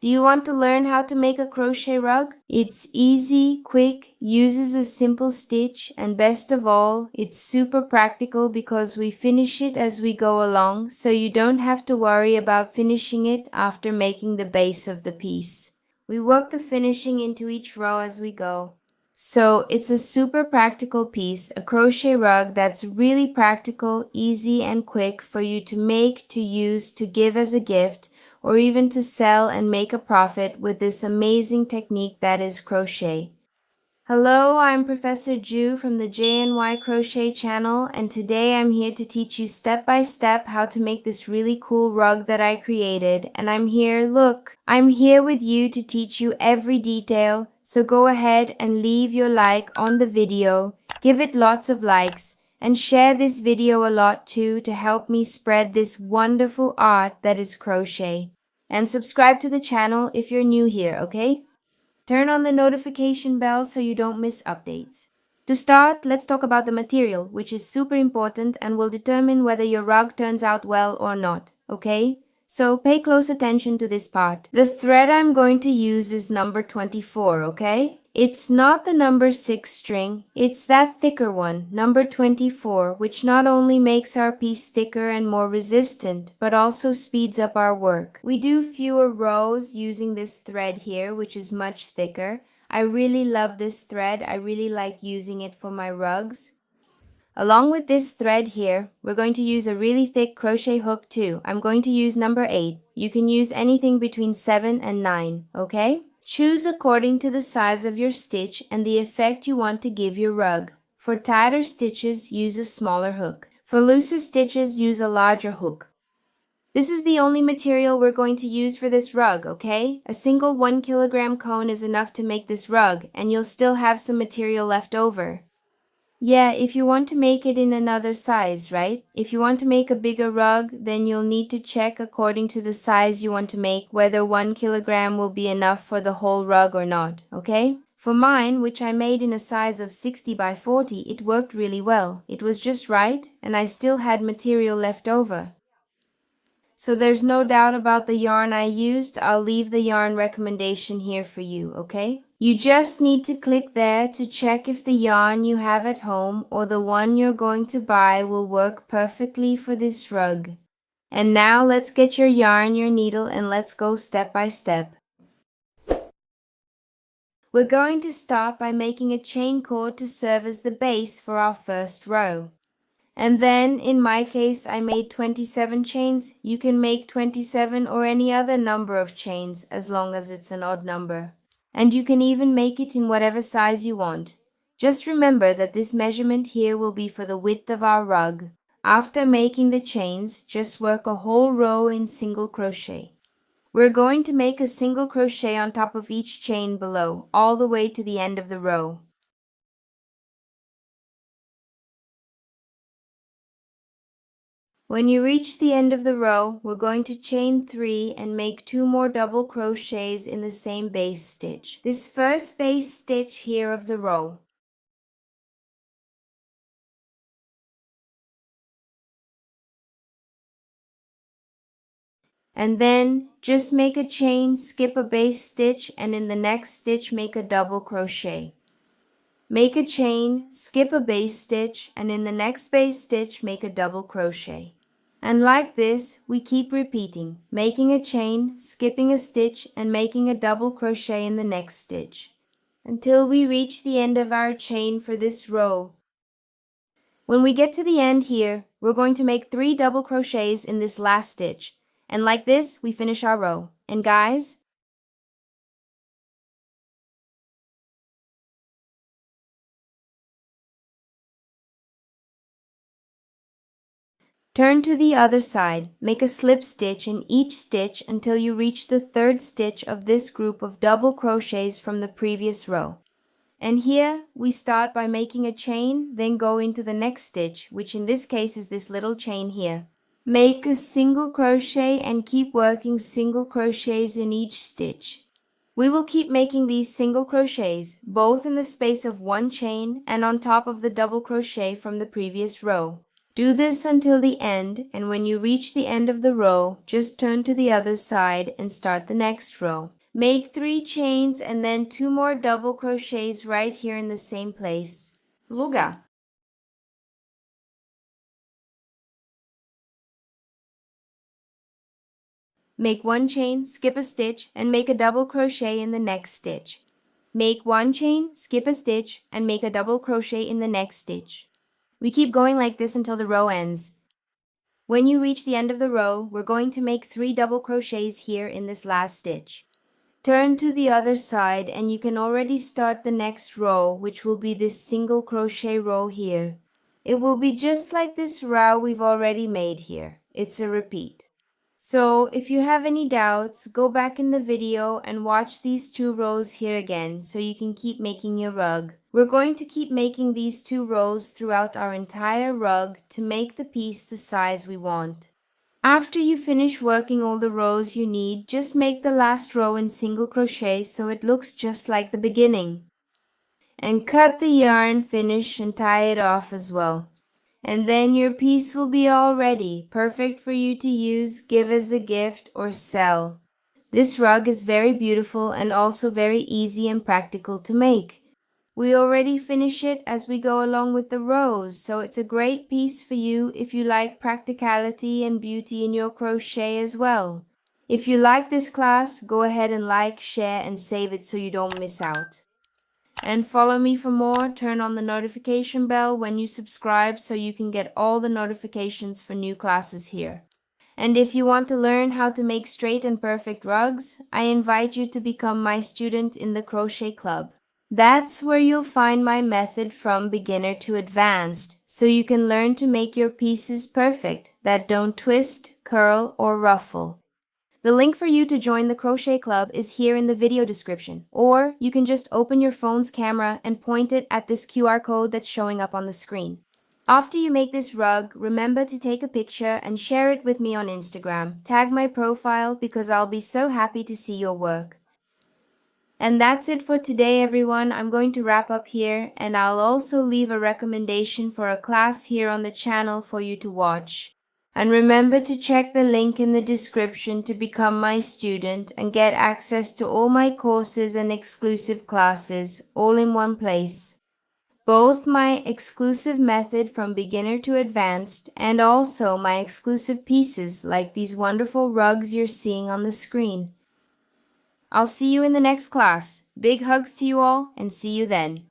Do you want to learn how to make a crochet rug? It's easy, quick, uses a simple stitch, and best of all, it's super practical because we finish it as we go along, so you don't have to worry about finishing it after making the base of the piece. We work the finishing into each row as we go. So it's a super practical piece, a crochet rug that's really practical, easy, and quick for you to make, to use, to give as a gift, or even to sell and make a profit with this amazing technique that is crochet. Hello, I'm Professor Ju from the JNY Crochet channel, and today I'm here to teach you step by step how to make this really cool rug that I created. And I'm here with you to teach you every detail, so go ahead and leave your like on the video, give it lots of likes, and share this video a lot too to help me spread this wonderful art that is crochet. And subscribe to the channel if you're new here, okay? Turn on the notification bell so you don't miss updates. To start, let's talk about the material, which is super important and will determine whether your rug turns out well or not, okay? So pay close attention to this part. The thread I'm going to use is number 24, okay? It's not the number 6 string, it's that thicker one, number 24, which not only makes our piece thicker and more resistant, but also speeds up our work. We do fewer rows using this thread here, which is much thicker. I really love this thread. I really like using it for my rugs. Along with this thread here, we're going to use a really thick crochet hook too. I'm going to use number 8. You can use anything between 7 and 9, okay? Choose according to the size of your stitch and the effect you want to give your rug. For tighter stitches, use a smaller hook. For looser stitches, use a larger hook. This is the only material we're going to use for this rug, okay? A single 1 kilogram cone is enough to make this rug, and you'll still have some material left over. Yeah, if you want to make it in another size, right? If you want to make a bigger rug, then you'll need to check according to the size you want to make whether 1 kilogram will be enough for the whole rug or not, okay? For mine, which I made in a size of 60 by 40, it worked really well. It was just right, and I still had material left over. So there's no doubt about the yarn I used. I'll leave the yarn recommendation here for you, okay? You just need to click there to check if the yarn you have at home or the one you're going to buy will work perfectly for this rug. And now let's get your yarn, your needle, and let's go step by step. We're going to start by making a chain cord to serve as the base for our first row. And then, in my case, I made 27 chains. You can make 27 or any other number of chains as long as it's an odd number. And you can even make it in whatever size you want. Just remember that this measurement here will be for the width of our rug. After making the chains, just work a whole row in single crochet. We're going to make a single crochet on top of each chain below, all the way to the end of the row. When you reach the end of the row, we're going to chain 3 and make 2 more double crochets in the same base stitch. This first base stitch here of the row. And then just make a chain, skip a base stitch, and in the next stitch make a double crochet. Make a chain, skip a base stitch, and in the next base stitch make a double crochet. And like this, we keep repeating, making a chain, skipping a stitch, and making a double crochet in the next stitch, until we reach the end of our chain for this row. When we get to the end here, we're going to make 3 double crochets in this last stitch, and like this, we finish our row. And guys, turn to the other side, make a slip stitch in each stitch until you reach the 3rd stitch of this group of double crochets from the previous row. And here we start by making a chain, then go into the next stitch, which in this case is this little chain here. Make a single crochet and keep working single crochets in each stitch. We will keep making these single crochets, both in the space of one chain and on top of the double crochet from the previous row. Do this until the end, and when you reach the end of the row, just turn to the other side and start the next row. Make 3 chains and then 2 more double crochets right here in the same place. Luga. Make 1 chain, skip a stitch, and make a double crochet in the next stitch. Make 1 chain, skip a stitch, and make a double crochet in the next stitch. We keep going like this until the row ends. When you reach the end of the row, we're going to make 3 double crochets here in this last stitch. Turn to the other side and you can already start the next row, which will be this single crochet row here. It will be just like this row we've already made here. It's a repeat. So if you have any doubts, go back in the video and watch these 2 rows here again so you can keep making your rug. We're going to keep making these 2 rows throughout our entire rug to make the piece the size we want. After you finish working all the rows you need, just make the last row in single crochet so it looks just like the beginning. And cut the yarn, finish, and tie it off as well. And then your piece will be all ready, perfect for you to use, give as a gift, or sell. This rug is very beautiful and also very easy and practical to make. We already finish it as we go along with the rows, so it's a great piece for you if you like practicality and beauty in your crochet as well. If you like this class, go ahead and like, share, and save it so you don't miss out. And follow me for more. Turn on the notification bell when you subscribe so you can get all the notifications for new classes here. And if you want to learn how to make straight and perfect rugs, I invite you to become my student in the Crochet Club. That's where you'll find my method from beginner to advanced, so you can learn to make your pieces perfect that don't twist, curl, or ruffle. The link for you to join the Crochet Club is here in the video description, or you can just open your phone's camera and point it at this QR code that's showing up on the screen. After you make this rug, remember to take a picture and share it with me on Instagram. Tag my profile because I'll be so happy to see your work. And that's it for today, everyone. I'm going to wrap up here, and I'll also leave a recommendation for a class here on the channel for you to watch. And remember to check the link in the description to become my student and get access to all my courses and exclusive classes all in one place. Both my exclusive method from beginner to advanced and also my exclusive pieces like these wonderful rugs you're seeing on the screen. I'll see you in the next class. Big hugs to you all and see you then.